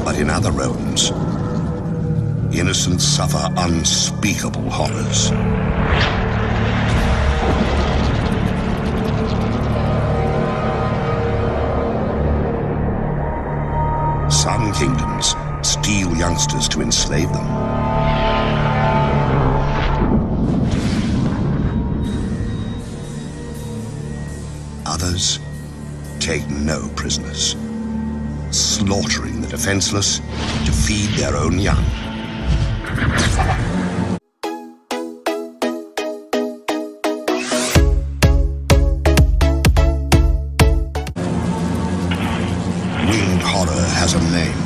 But in other realms, innocents suffer unspeakable horrors. Some kingdoms steal youngsters to enslave them. Others take no prisoners, slaughtering the defenseless to feed their own young. Winged horror has a name.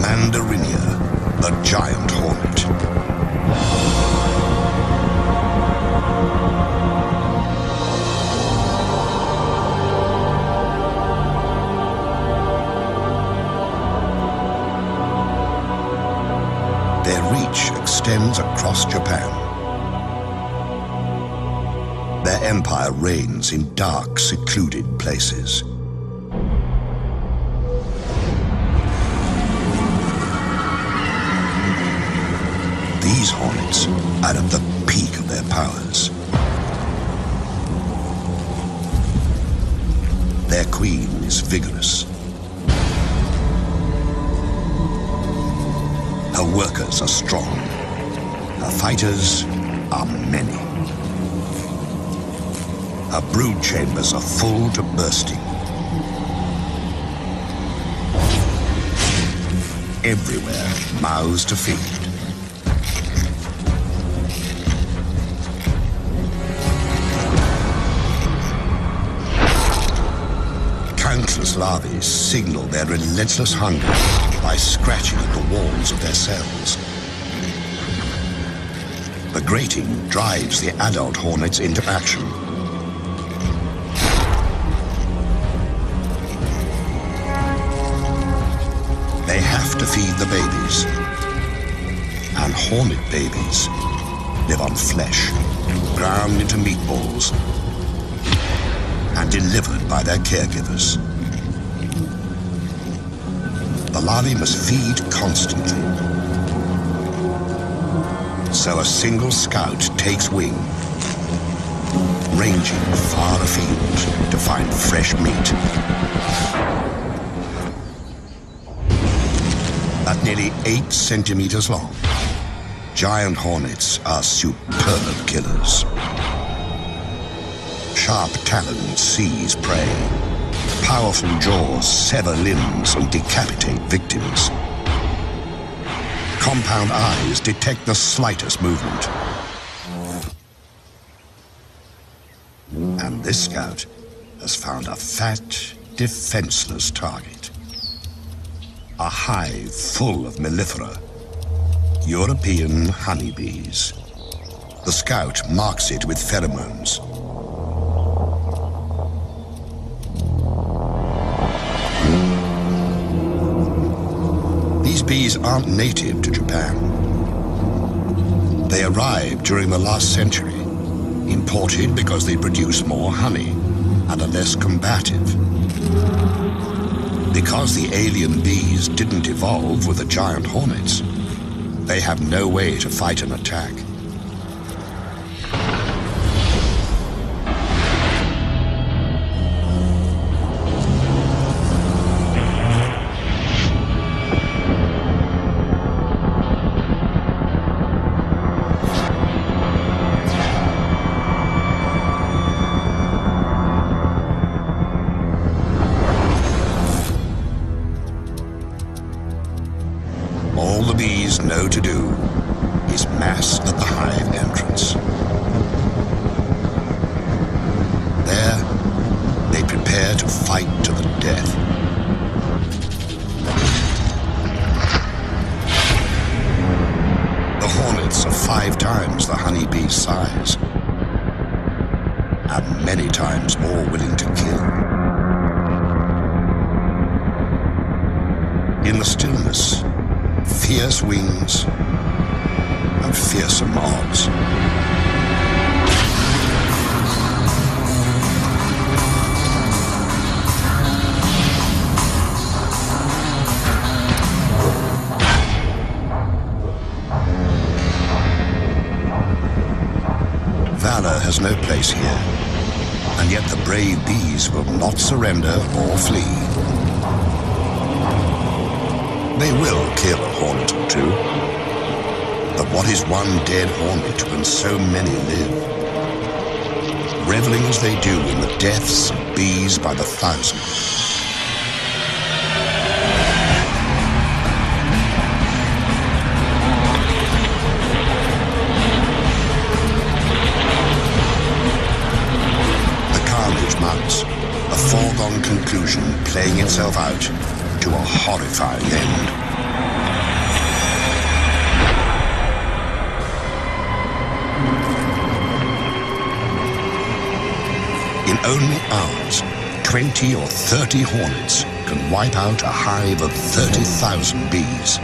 Mandarinia, the giant hornet. Their reach extends across Japan. Their empire reigns in dark, secluded places. These hornets are at the peak of their powers. Their queen is vigorous. Her workers are strong. Her fighters are many. Her brood chambers are full to bursting. Everywhere, mouths to feed. Countless larvae signal their relentless hunger by scratching at the walls of their cells. The grating drives the adult hornets into action. They have to feed the babies. And hornet babies live on flesh, ground into meatballs, and delivered by their caregivers. The larvae must feed constantly. So a single scout takes wing, ranging far afield to find fresh meat. At nearly 8 centimeters long, giant hornets are superb killers. Sharp talons seize prey. Powerful jaws sever limbs and decapitate victims. Compound eyes detect the slightest movement. And this scout has found a fat, defenseless target. A hive full of mellifera, European honeybees. The scout marks it with pheromones. These bees aren't native to Japan. They arrived during the last century, imported because they produce more honey and are less combative. Because the alien bees didn't evolve with the giant hornets, they have no way to fight an attack. All the bees know to do is mass at the hive entrance. There, they prepare to fight to the death. The hornets are 5 times the honeybee's size, and many times more willing to kill. In the stillness, fierce wings and fearsome odds. has no place here, and yet the brave bees will not surrender or flee. They will kill a hornet or two, but what is one dead hornet when so many live? Reveling as they do in the deaths of bees by the thousand. Mounts, a foregone conclusion playing itself out to a horrifying end. In only hours, 20 or 30 hornets can wipe out a hive of 30,000 bees.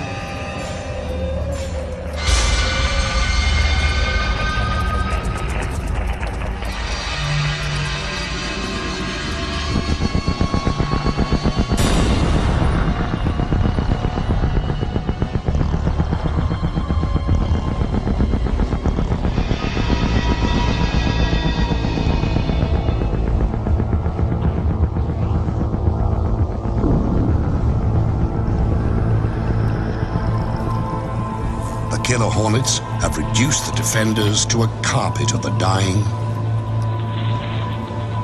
Killer hornets have reduced the defenders to a carpet of the dying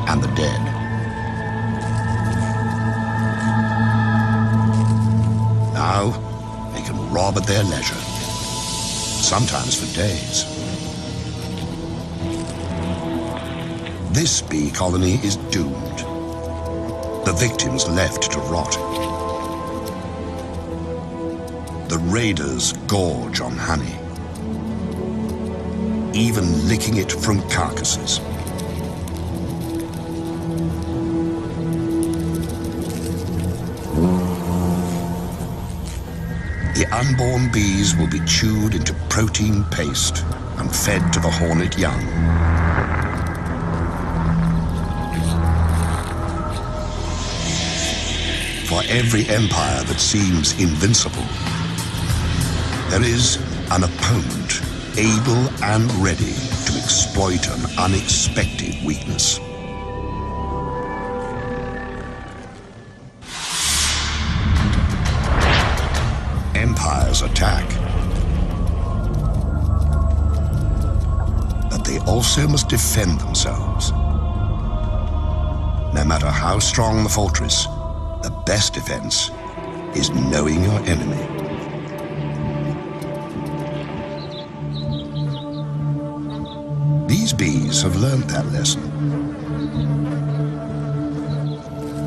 and the dead. Now, they can rob at their leisure, sometimes for days. This bee colony is doomed. The victims left to rot. The raiders gorge on honey, even licking it from carcasses. The unborn bees will be chewed into protein paste and fed to the hornet young. For every empire that seems invincible, there is an opponent able and ready to exploit an unexpected weakness. Empires attack, but they also must defend themselves. No matter how strong the fortress, the best defense is knowing your enemy. These bees have learned that lesson.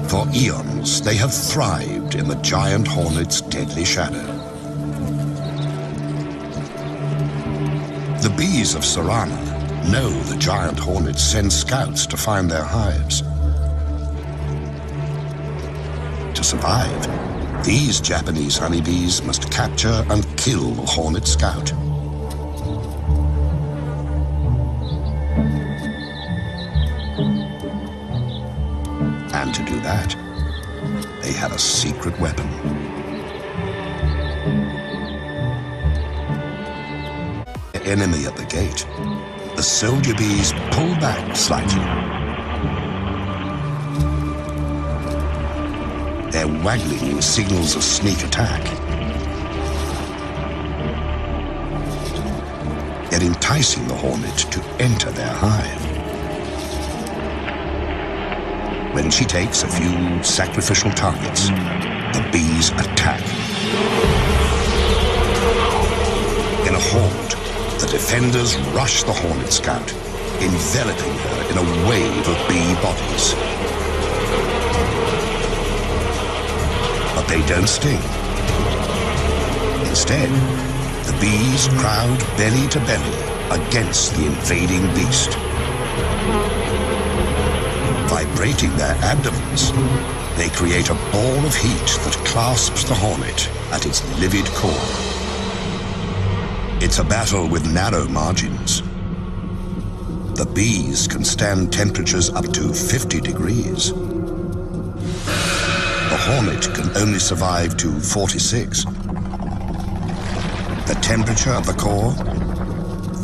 For eons, they have thrived in the giant hornet's deadly shadow. The bees of Sarana know the giant hornets send scouts to find their hives. To survive, these Japanese honeybees must capture and kill the hornet scout. And to do that, they have a secret weapon. The enemy at the gate, the soldier bees pull back slightly. Their waggling signals a sneak attack. They're enticing the hornet to enter their hive. When she takes a few sacrificial targets, the bees attack. In a horde, the defenders rush the hornet scout, enveloping her in a wave of bee bodies. But they don't sting. Instead, the bees crowd belly to belly against the invading beast. Vibrating their abdomens, they create a ball of heat that clasps the hornet at its livid core. It's a battle with narrow margins. The bees can stand temperatures up to 50 degrees. The hornet can only survive to 46. The temperature of the core,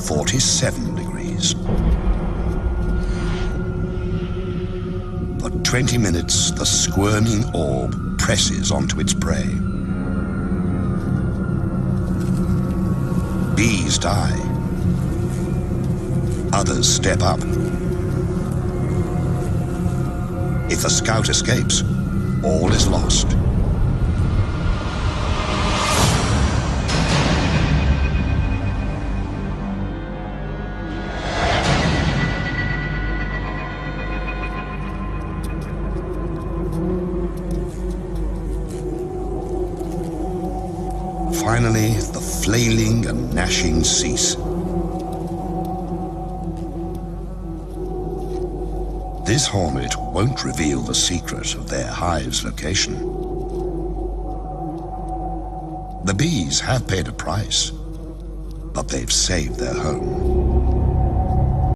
47 degrees. 20 minutes, the squirming orb presses onto its prey. Bees die. Others step up. If the scout escapes, all is lost. Finally, the flailing and gnashing cease. This hornet won't reveal the secret of their hive's location. The bees have paid a price, but they've saved their home.